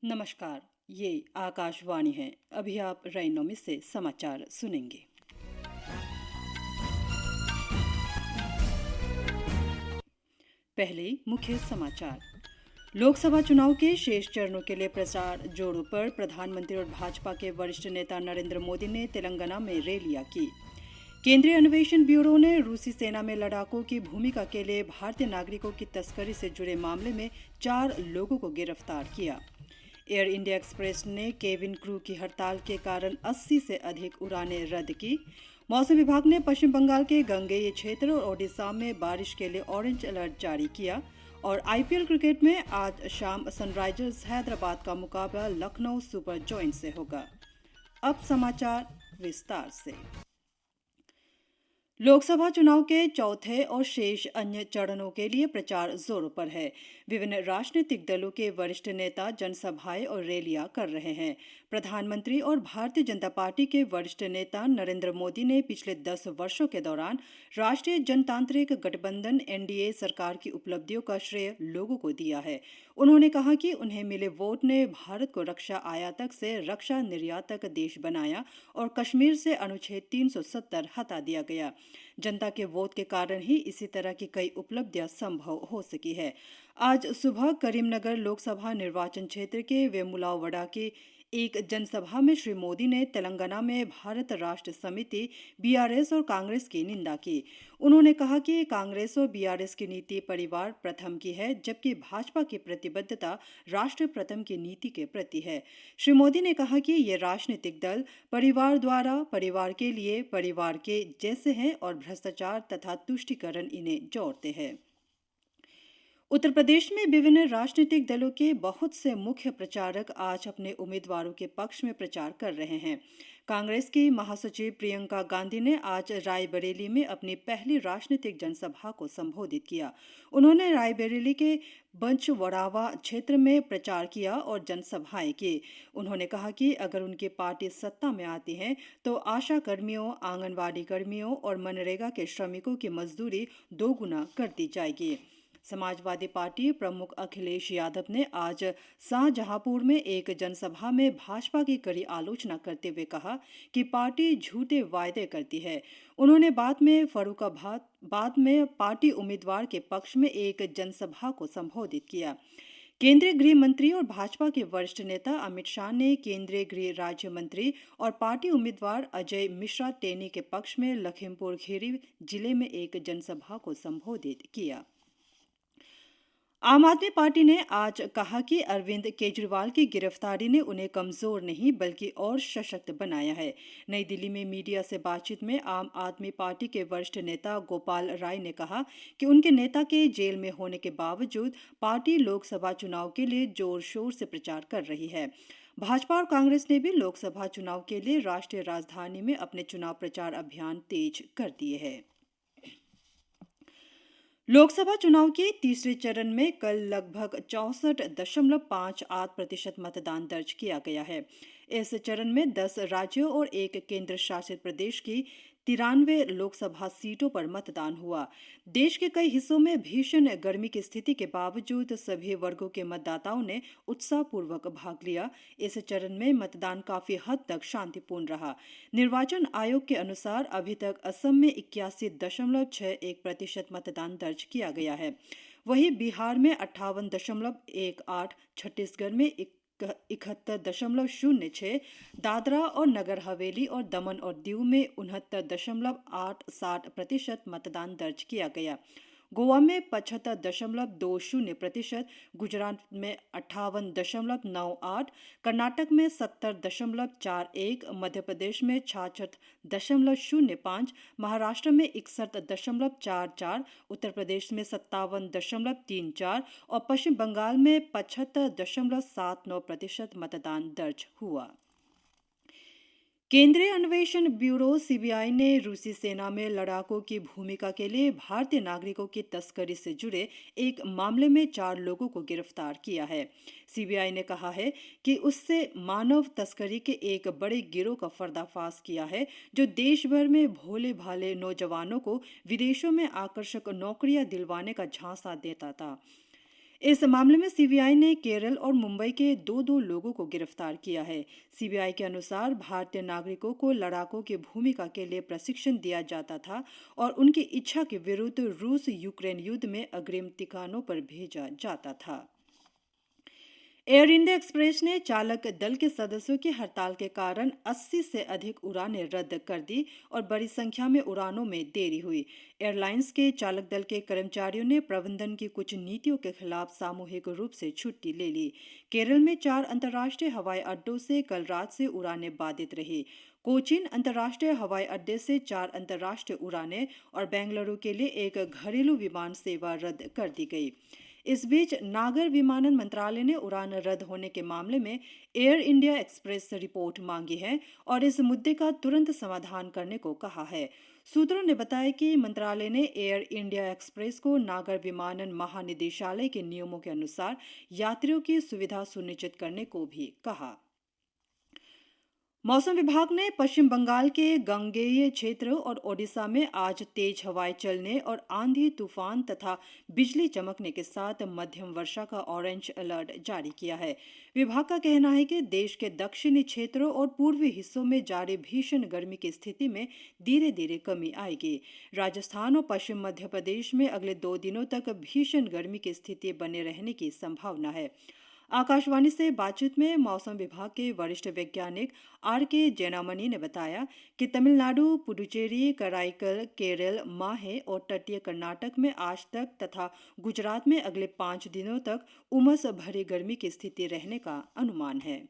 नमस्कार, ये आकाशवाणी है। अभी आप रैनोमी से समाचार सुनेंगे। पहले मुख्य समाचार। लोकसभा चुनाव के शेष चरणों के लिए प्रचार जोरों पर। प्रधानमंत्री और भाजपा के वरिष्ठ नेता नरेंद्र मोदी ने तेलंगाना में रैलियां की। केंद्रीय अन्वेषण ब्यूरो ने रूसी सेना में लड़ाकों की भूमिका के लिए भारतीय नागरिकों की तस्करी से जुड़े मामले में 4 लोगों को गिरफ्तार किया। एयर इंडिया एक्सप्रेस ने केबिन क्रू की हड़ताल के कारण 80 से अधिक उड़ानें रद्द की। मौसम विभाग ने पश्चिम बंगाल के गंगेय क्षेत्र और ओडिशा में बारिश के लिए ऑरेंज अलर्ट जारी किया। और आईपीएल क्रिकेट में आज शाम सनराइजर्स हैदराबाद का मुकाबला लखनऊ सुपर जॉइंट से होगा। अब समाचार विस्तार से। लोकसभा चुनाव के चौथे और शेष अन्य चरणों के लिए प्रचार जोरों पर है। विभिन्न राजनीतिक दलों के वरिष्ठ नेता जनसभाएं और रैलियां कर रहे हैं। प्रधानमंत्री और भारतीय जनता पार्टी के वरिष्ठ नेता नरेंद्र मोदी ने पिछले 10 वर्षों के दौरान राष्ट्रीय जनतांत्रिक गठबंधन एनडीए सरकार की उपलब्धियों का श्रेय लोगों को दिया है। उन्होंने कहा कि उन्हें मिले वोट ने भारत को रक्षा आयातक से रक्षा निर्यातक देश बनाया और कश्मीर से अनुच्छेद 370 हटा दिया गया। जनता के वोट के कारण ही इसी तरह की कई उपलब्धियां संभव हो सकी है। आज सुबह करीमनगर लोकसभा निर्वाचन क्षेत्र के वेमुलावाड़ा की एक जनसभा में श्री मोदी ने तेलंगाना में भारत राष्ट्र समिति बीआरएस और कांग्रेस की निंदा की। उन्होंने कहा कि कांग्रेस और बीआरएस की नीति परिवार प्रथम की है, जबकि भाजपा की प्रतिबद्धता राष्ट्र प्रथम की नीति के प्रति है। श्री मोदी ने कहा कि ये राजनीतिक दल परिवार द्वारा परिवार के लिए परिवार के जैसे हैं और भ्रष्टाचार तथा तुष्टीकरण इन्हें जोड़ते हैं। उत्तर प्रदेश में विभिन्न राजनीतिक दलों के बहुत से मुख्य प्रचारक आज अपने उम्मीदवारों के पक्ष में प्रचार कर रहे हैं। कांग्रेस की महासचिव प्रियंका गांधी ने आज रायबरेली में अपनी पहली राजनीतिक जनसभा को संबोधित किया। उन्होंने रायबरेली के बंचवड़ावा क्षेत्र में प्रचार किया और जनसभाएं की। उन्होंने कहा कि अगर उनकी पार्टी सत्ता में आती है तो आशा कर्मियों, आंगनवाड़ी कर्मियों और मनरेगा के श्रमिकों की मजदूरी दोगुना कर दी जाएगी। समाजवादी पार्टी प्रमुख अखिलेश यादव ने आज शाहजहांपुर में एक जनसभा में भाजपा की कड़ी आलोचना करते हुए कहा कि पार्टी झूठे वायदे करती है। उन्होंने बाद में पार्टी उम्मीदवार के पक्ष में एक जनसभा को संबोधित किया। केंद्रीय गृह मंत्री और भाजपा के वरिष्ठ नेता अमित शाह ने केंद्रीय गृह राज्य मंत्री और पार्टी उम्मीदवार अजय मिश्रा टेनी के पक्ष में लखीमपुर खीरी जिले में एक जनसभा को संबोधित किया। आम आदमी पार्टी ने आज कहा कि अरविंद केजरीवाल की गिरफ्तारी ने उन्हें कमजोर नहीं बल्कि और सशक्त बनाया है। नई दिल्ली में मीडिया से बातचीत में आम आदमी पार्टी के वरिष्ठ नेता गोपाल राय ने कहा कि उनके नेता के जेल में होने के बावजूद पार्टी लोकसभा चुनाव के लिए जोर शोर से प्रचार कर रही है। भाजपा और कांग्रेस ने भी लोकसभा चुनाव के लिए राष्ट्रीय राजधानी में अपने चुनाव प्रचार अभियान तेज कर दिए हैं। लोकसभा चुनाव के तीसरे चरण में कल लगभग 64.58% मतदान दर्ज किया गया है। इस चरण में 10 राज्यों और एक केंद्र शासित प्रदेश की 93 लोकसभा सीटों पर मतदान हुआ। देश के कई हिस्सों में भीषण गर्मी की स्थिति के बावजूद सभी वर्गों के मतदाताओं ने उत्साहपूर्वक भाग लिया। इस चरण में मतदान काफी हद तक शांतिपूर्ण रहा। निर्वाचन आयोग के अनुसार अभी तक असम में 81.61% मतदान दर्ज किया गया है। वहीं बिहार में 58.18, छत्तीसगढ़ में 71.06, दादरा और नगर हवेली और दमन और दीव में 69.87% मतदान दर्ज किया गया। गोवा में 75.20%, गुजरात में 58.98, कर्नाटक में 70.41, मध्य प्रदेश में 66.05, महाराष्ट्र में 61.44, उत्तर प्रदेश में 57.34 और पश्चिम बंगाल में 75.79% मतदान दर्ज हुआ। केंद्रीय अन्वेषण ब्यूरो सीबीआई ने रूसी सेना में लड़ाकों की भूमिका के लिए भारतीय नागरिकों की तस्करी से जुड़े एक मामले में 4 लोगों को गिरफ्तार किया है। सीबीआई ने कहा है कि उससे मानव तस्करी के एक बड़े गिरोह का पर्दाफाश किया है, जो देश भर में भोले भाले नौजवानों को विदेशों में आकर्षक नौकरियां दिलवाने का झांसा देता था। इस मामले में सीबीआई ने केरल और मुंबई के दो लोगों को गिरफ्तार किया है। सीबीआई के अनुसार भारतीय नागरिकों को लड़ाकों की भूमिका के लिए प्रशिक्षण दिया जाता था और उनकी इच्छा के विरुद्ध रूस यूक्रेन युद्ध में अग्रिम ठिकानों पर भेजा जाता था। एयर इंडिया एक्सप्रेस ने चालक दल के सदस्यों की हड़ताल के कारण 80 से अधिक उड़ानें रद्द कर दी और बड़ी संख्या में उड़ानों में देरी हुई। एयरलाइंस के चालक दल के कर्मचारियों ने प्रबंधन की कुछ नीतियों के खिलाफ सामूहिक रूप से छुट्टी ले ली। केरल में 4 अंतर्राष्ट्रीय हवाई अड्डों से कल रात से उड़ानें बाधित रही। कोचीन अंतर्राष्ट्रीय हवाई अड्डे से 4 अंतर्राष्ट्रीय उड़ानें और बेंगलुरु के लिए एक घरेलू विमान सेवा रद्द कर दी गई। इस बीच नागर विमानन मंत्रालय ने उड़ान रद्द होने के मामले में एयर इंडिया एक्सप्रेस से रिपोर्ट मांगी है और इस मुद्दे का तुरंत समाधान करने को कहा है। सूत्रों ने बताया कि मंत्रालय ने एयर इंडिया एक्सप्रेस को नागर विमानन महानिदेशालय के नियमों के अनुसार यात्रियों की सुविधा सुनिश्चित करने को भी कहा। मौसम विभाग ने पश्चिम बंगाल के गंगेय क्षेत्र और ओडिशा में आज तेज हवाएं चलने और आंधी तूफान तथा बिजली चमकने के साथ मध्यम वर्षा का ऑरेंज अलर्ट जारी किया है। विभाग का कहना है कि देश के दक्षिणी क्षेत्रों और पूर्वी हिस्सों में जारी भीषण गर्मी की स्थिति में धीरे धीरे कमी आएगी। राजस्थान और पश्चिम मध्य प्रदेश में अगले 2 दिनों तक भीषण गर्मी की स्थिति बने रहने की संभावना है। आकाशवाणी से बातचीत में मौसम विभाग के वरिष्ठ वैज्ञानिक आर.के. जैनामणि ने बताया कि तमिलनाडु, पुडुचेरी, कराईकल, केरल, माहे और तटीय कर्नाटक में आज तक तथा गुजरात में अगले 5 दिनों तक उमस भरी गर्मी की स्थिति रहने का अनुमान है।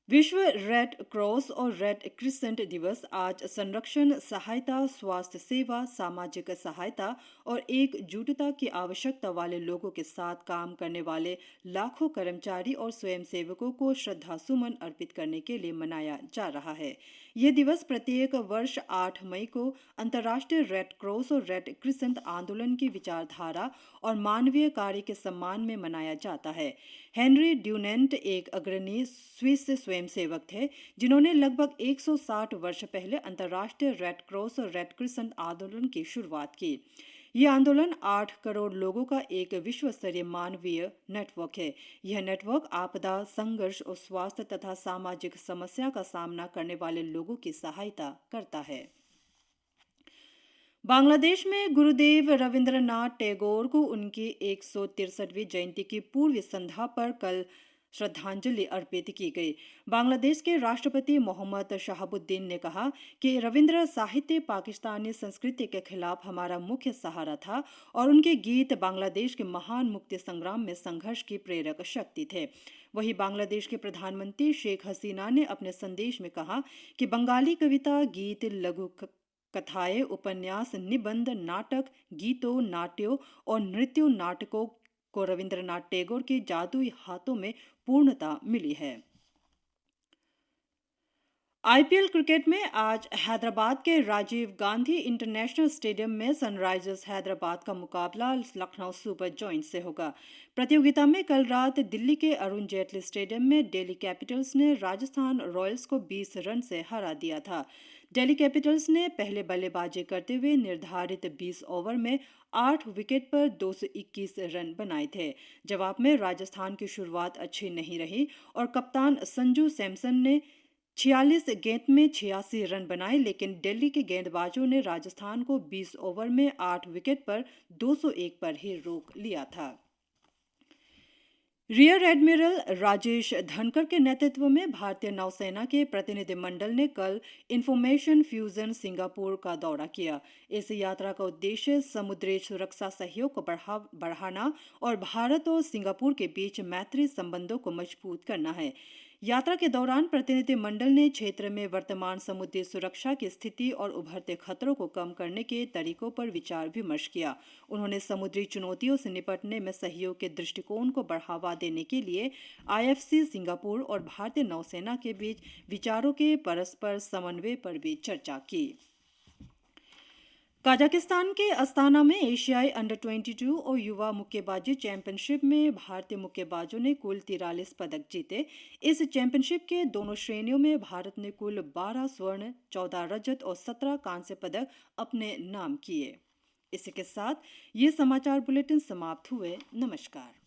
विश्व रेड क्रॉस और रेड क्रिसेंट दिवस आज संरक्षण, सहायता, स्वास्थ्य सेवा, सामाजिक सहायता और एकजुटता की आवश्यकता वाले लोगों के साथ काम करने वाले लाखों कर्मचारी और स्वयंसेवकों को श्रद्धा सुमन अर्पित करने के लिए मनाया जा रहा है। यह दिवस प्रत्येक वर्ष 8 मई को अंतर्राष्ट्रीय रेड क्रॉस और रेड क्रिसेंट आंदोलन की विचारधारा और मानवीय कार्य के सम्मान में मनाया जाता है। हेनरी ड्यूनेंट एक अग्रणी स्विस स्वयंसेवक थे जिन्होंने लगभग 160 वर्ष पहले अंतर्राष्ट्रीय रेड क्रॉस और रेड क्रिसेंट आंदोलन की शुरुआत की। यह आंदोलन 8 करोड़ लोगों का एक विश्व स्तरीय मानवीय नेटवर्क है। यह नेटवर्क आपदा, संघर्ष और स्वास्थ्य तथा सामाजिक समस्या का सामना करने वाले लोगों की सहायता करता है। बांग्लादेश में गुरुदेव रविंद्रनाथ टैगोर को उनकी 163वीं जयंती की पूर्व संध्या पर कल श्रद्धांजलि अर्पित की गई। बांग्लादेश के राष्ट्रपति मोहम्मद शहाबुद्दीन ने कहा कि रविंद्र साहित्य पाकिस्तानी संस्कृति के खिलाफ हमारा मुख्य सहारा था और उनके गीत बांग्लादेश के महान मुक्ति संग्राम में संघर्ष की प्रेरक शक्ति थे। वहीं बांग्लादेश के प्रधानमंत्री शेख हसीना ने अपने संदेश में कहा कि बंगाली कविता, गीत, लघु कथाएं, उपन्यास, निबंध, नाटक, गीतों, नाट्यों और नृत्यों नाटकों को रविंद्रनाथ टैगोर के जादुई हाथों में पूर्णता मिली है। आईपीएल क्रिकेट में आज हैदराबाद के राजीव गांधी इंटरनेशनल स्टेडियम में सनराइजर्स हैदराबाद का मुकाबला लखनऊ सुपर जॉयंट्स से होगा। प्रतियोगिता में कल रात दिल्ली के अरुण जेटली स्टेडियम में दिल्ली कैपिटल्स ने राजस्थान रॉयल्स को 20 रन से हरा दिया था। दिल्ली कैपिटल्स ने पहले बल्लेबाजी करते हुए निर्धारित 20 ओवर में 8 विकेट पर 221 रन बनाए थे। जवाब में राजस्थान की शुरुआत अच्छी नहीं रही और कप्तान संजू सैमसन ने 46 गेंद में 86 रन बनाए, लेकिन दिल्ली के गेंदबाजों ने राजस्थान को 20 ओवर में 8 विकेट पर 201 पर ही रोक लिया था। रियर एडमिरल राजेश धनकर के नेतृत्व में भारतीय नौसेना के प्रतिनिधिमंडल ने कल इंफॉर्मेशन फ्यूजन सिंगापुर का दौरा किया। इस यात्रा का उद्देश्य समुद्री सुरक्षा सहयोग को बढ़ाना और भारत और सिंगापुर के बीच मैत्री संबंधों को मजबूत करना है। यात्रा के दौरान प्रतिनिधिमंडल ने क्षेत्र में वर्तमान समुद्री सुरक्षा की स्थिति और उभरते खतरों को कम करने के तरीकों पर विचार विमर्श किया। उन्होंने समुद्री चुनौतियों से निपटने में सहयोग के दृष्टिकोण को बढ़ावा देने के लिए आईएफसी सिंगापुर और भारतीय नौसेना के बीच विचारों के परस्पर समन्वय पर भी चर्चा की। कजाकिस्तान के अस्ताना में एशियाई अंडर 22 और युवा मुक्केबाजी चैंपियनशिप में भारतीय मुक्केबाजों ने कुल 43 पदक जीते। इस चैंपियनशिप के दोनों श्रेणियों में भारत ने कुल 12 स्वर्ण, 14 रजत और 17 कांस्य पदक अपने नाम किए। इसी के साथ ये समाचार बुलेटिन समाप्त हुए। नमस्कार।